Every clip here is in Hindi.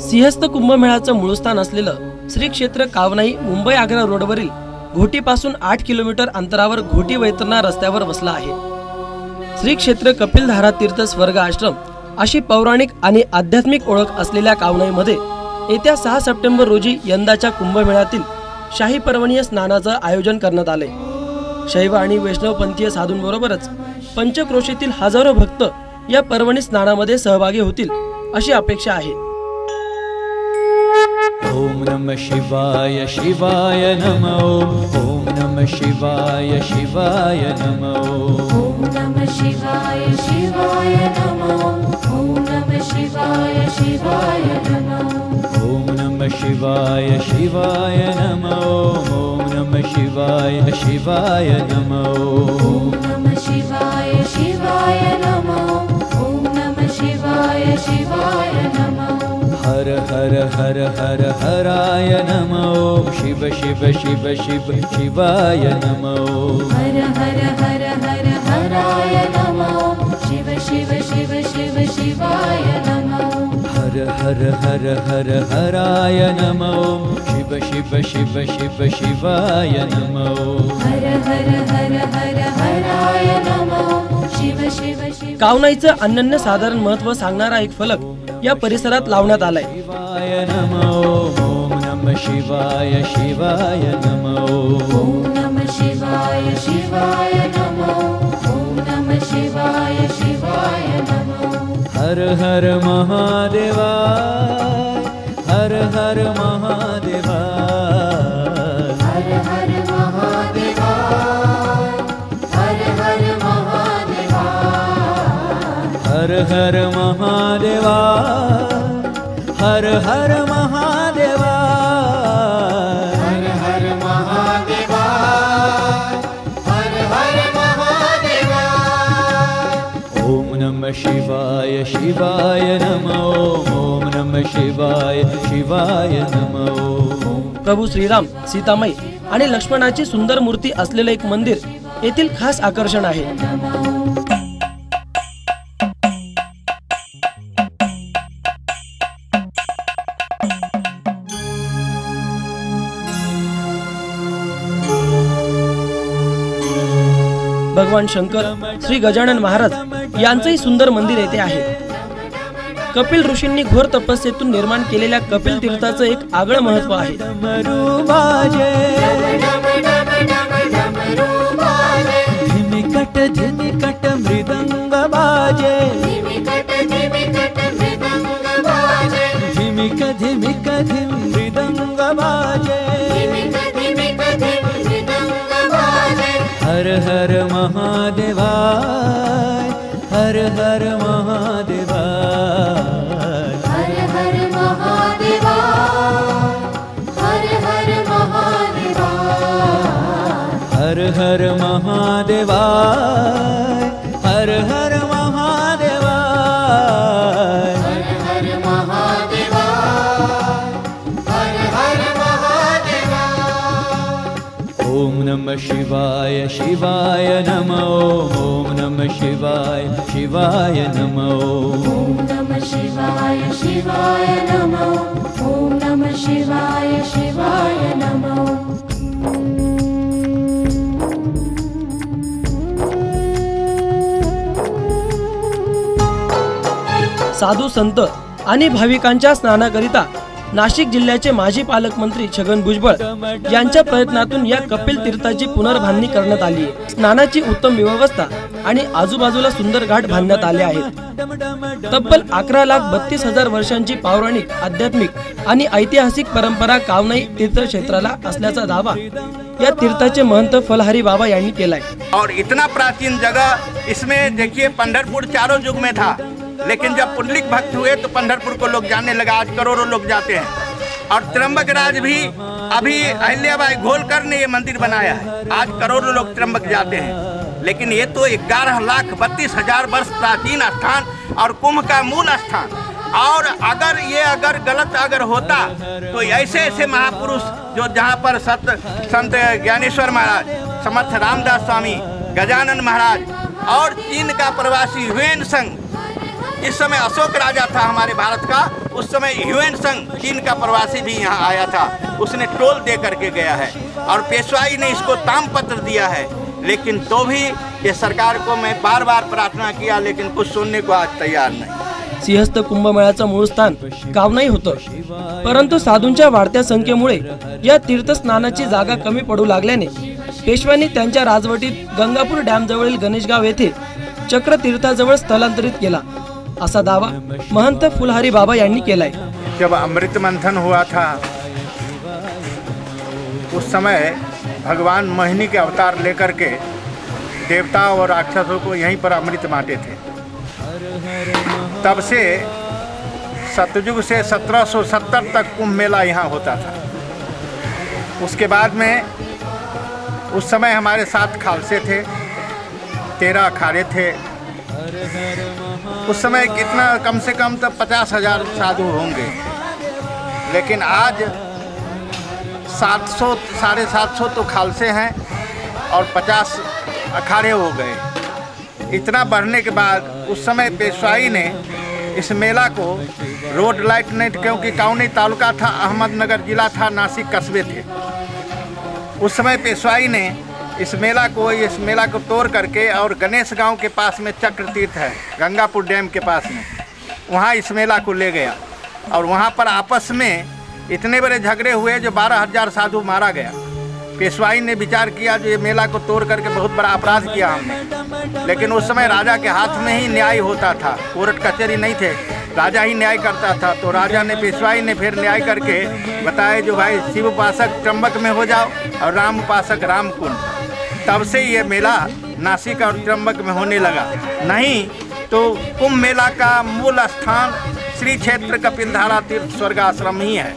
सिंहस्थ कुंभमेळ्याचं मूळ स्थान असलेलं श्री क्षेत्र कावनाई मुंबई आग्रा रोडवरील घोटीपासून 8 किलोमीटर अंतरावर घोटी वैतरणा रस्त्यावर वसला आहे। श्री क्षेत्र कपिलधारा तीर्थ स्वर्ग आश्रम अशी पौराणिक आणि आध्यात्मिक ओळख असलेल्या कावनाईमध्ये येत्या 6 सप्टेंबर रोजी यंदाच्या कुंभमेळ्यातील शाही पर्वणीय स्नानाचं आयोजन करण्यात आले। शैव आणि वैष्णवपंथीय साधूंबरोबरच पंचक्रोशीतील हजारो भक्त या पर्वणी स्नानामध्ये सहभागी होतील अशी अपेक्षा आहे। ओम नमः शिवाय शिवाय नमः ओम नमः शिवाय शिवाय नमः ओम नमः शिवाय शिवाय नमः ओम नमः शिवाय शिवाय नमः ओम नमः शिवाय शिवाय नमः ओम नमः शिवाय शिवाय नमः ओम नमः शिवाय शिवाय नमः ओम नमः शिवाय शिवाय नमः हर हर हर हर हराय नमः शिव शिव शिव शिव शिवाय नमः हर हर हर हर हराय नमः शिव शिव शिव शिव शिवाय नमः हर हर हर हर हराय नमः शिव शिव शिव शिव शिवाय नमः हर हर हर हर हराय नमः शिव शिव शिव। कावनाईचं अनन्य साधारण महत्त्व सांगणारा एक फलक या परिसरात लावण्यात आलाय। शिवाय नमः ओम नमः शिवाय शिवाय नमः ओम नमः शिवाय शिवाय नमः ओम नमः शिवाय शिवाय नमः हर हर महादेवा हर हर महादेवा हर हर महादेवा हर हर महादेवा हर हर महादेवा हर हर महादेवा हर हर महादेवा हर हर महादेवा। ओम नमः शिवाय शिवाय नमः ओम नमः शिवाय शिवाय नमः। प्रभू श्रीराम, सीतामाई आणि लक्ष्मणाची सुंदर मूर्ती असलेले एक मंदिर येथील खास आकर्षण आहे। भगवान शंकर, श्री गजानन महाराज यांचंही सुंदर मंदिर येथे आहे। कपिल ऋषींनी घोर तपस्येतून निर्माण केलेल्या कपिल तीर्थाचं एक आगळं महत्त्व आहे। धिमिकट धिमिकट मृदंग बाजे धिमिक धिमिक धिम मृदंग बाजे हर हर महादेवा हर हर महादेवा हर हर महादेवा हर हर महादेवा हर हर महादेवा हर हर महादेवा हर हर महादेवा हर हर महादेवा। ओम नमः शिवाय शिवाय नमः ओम नमः शिवाय शिवाय नमः ओम नमः शिवाय शिवाय नमः ओम नमः शिवाय शिवाय नमः। साधू संत आणि भाविकांच्या स्नानाकरिता नाशिक जिल्ह्याचे माजी पालकमंत्री छगन भुजबळ यांच्या प्रयत्नातून या कपिल तीर्थाची पुनर्बांधणी करण्यात आली आहे। स्नानाची उत्तम व्यवस्था आणि आजूबाजूला सुंदर घाट बांधण्यात आले आहेत। तब्बल 11,32,000 वर्षांची पौराणिक, आध्यात्मिक आणि ऐतिहासिक परंपरा कावनाई तीर्थक्षेत्राला असल्याचा दावा या तीर्थाचे महंत फलहारी बाबा यांनी केलाय। और इतना प्राचीन जगह, इसमें देखिए पंढरपुर चारों युग में था, लेकिन जब पुंडलिक भक्त हुए तो पंढरपुर को लोग जानने लगा। आज करोड़ों लोग जाते हैं। और त्र्यंबकराज भी अभी अहिल्याबाई होलकर ने ये मंदिर बनाया है। आज करोड़ों लोग त्र्यंबक जाते हैं, लेकिन ये तो 11,32,000 वर्ष प्राचीन स्थान और कुंभ का मूल स्थान। और अगर गलत होता तो ऐसे ऐसे महापुरुष जो जहाँ पर संत ज्ञानेश्वर महाराज, समर्थ रामदास स्वामी, गजानन महाराज और चीन का प्रवासी ह्वेन संग, जिस समय अशोक राजा था हमारे भारत का, उस समय ह्यूएन संग चीन का प्रवासी भी यहाँ आया था, उसने टोल दे करके गया है और पेशवाई ने इसको तामपत्र दिया है। लेकिन तो भी ये सरकार को मैं बार बार प्रार्थना किया, लेकिन कुछ सुनने को आज तैयार नहीं। सिंहस्थ कुंभमेळ्याचं मूळ स्थान कावनाई होतं, परंतु साधूंच्या वाढत्या संख्येमुळे या तीर्थस्नानाची जागा कमी पडू लागल्याने पेशव्यांनी त्यांच्या राजवटीत गंगापूर डॅम जवळील गणेशगाव येथे चक्र तीर्थाजवळ स्थलांतरित केला, असा दावा महंत फुलहारी बाबा यांनी केलाय। जब अमृत मंथन हुआ था उस समय भगवान मोहिनी के अवतार लेकर के देवता और राक्षसों को यहीं पर अमृत बांटे थे। तब से सतयुग से 1770 तक कुंभ मेला यहाँ होता था। उसके बाद में उस समय हमारे 7 खालसे थे, 13 अखाड़े थे। उस समय कितना कम से कम तो 50,000 साधु होंगे, लेकिन आज 700 साढ़े 700 तो खालसे हैं और 50 अखाड़े हो गए। इतना बढ़ने के बाद उस समय पेशवाई ने इस मेला को रोड लाइट नहीं, क्योंकि काउनी तालुका था, अहमदनगर जिला था, नासिक कस्बे थे। उस समय पेशवाई ने इस मेला को तोड़ करके और गणेश गांव के पास में चक्र तीर्थ है, गंगापुर डैम के पास में, वहाँ इस मेला को ले गया और वहाँ पर आपस में इतने बड़े झगड़े हुए जो 12,000 साधु मारा गया। पेशवाई ने विचार किया जो ये मेला को तोड़ करके बहुत बड़ा अपराध किया हमने, लेकिन उस समय राजा के हाथ में ही न्याय होता था, कोर्ट कचहरी नहीं थे, राजा ही न्याय करता था। तो राजा ने, पेशवाई ने फिर न्याय करके बताया जो भाई शिव उपासक त्र्यंबक में हो जाओ और राम उपासक रामकुंड। तब से ये मेला नासिक और त्र्यंबक में होने लगा। नहीं तो कुंभ मेला का मूल स्थान श्री क्षेत्र कपिलधारा तीर्थ स्वर्ग आश्रम ही है,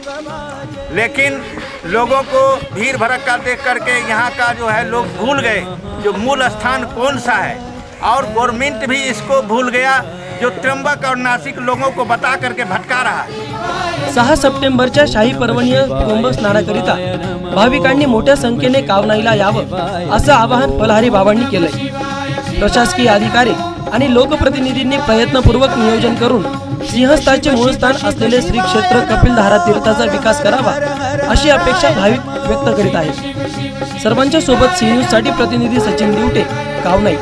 लेकिन लोगों को भीड़ भड़क्का देख करके यहाँ का जो है लोग भूल गए जो मूल स्थान कौन सा है, और गवर्नमेंट भी इसको भूल गया जो त्र्यंबक और नासिक लोगों को बता करके भटका रहा है। 6 सप्टेंबरच्या शाही पर्वणीय कुंभ स्नानाकरिता भाविकांनी मोठ्या संख्येने कावनाईला यावं असं आवाहन फुलहारी बाबांनी केलंय। प्रशासकीय अधिकारी आणि लोकप्रतिनिधींनी प्रयत्नपूर्वक नियोजन करून सिंहस्थाचे मूळ स्थान असलेले श्री क्षेत्र कपिलधारा तीर्थाचा विकास करावा अशी अपेक्षा भाविक व्यक्त करीत आहेत। सर्वांच्या सोबत सी न्यूज साठी प्रतिनिधी सचिन दिवटे, कावनाई।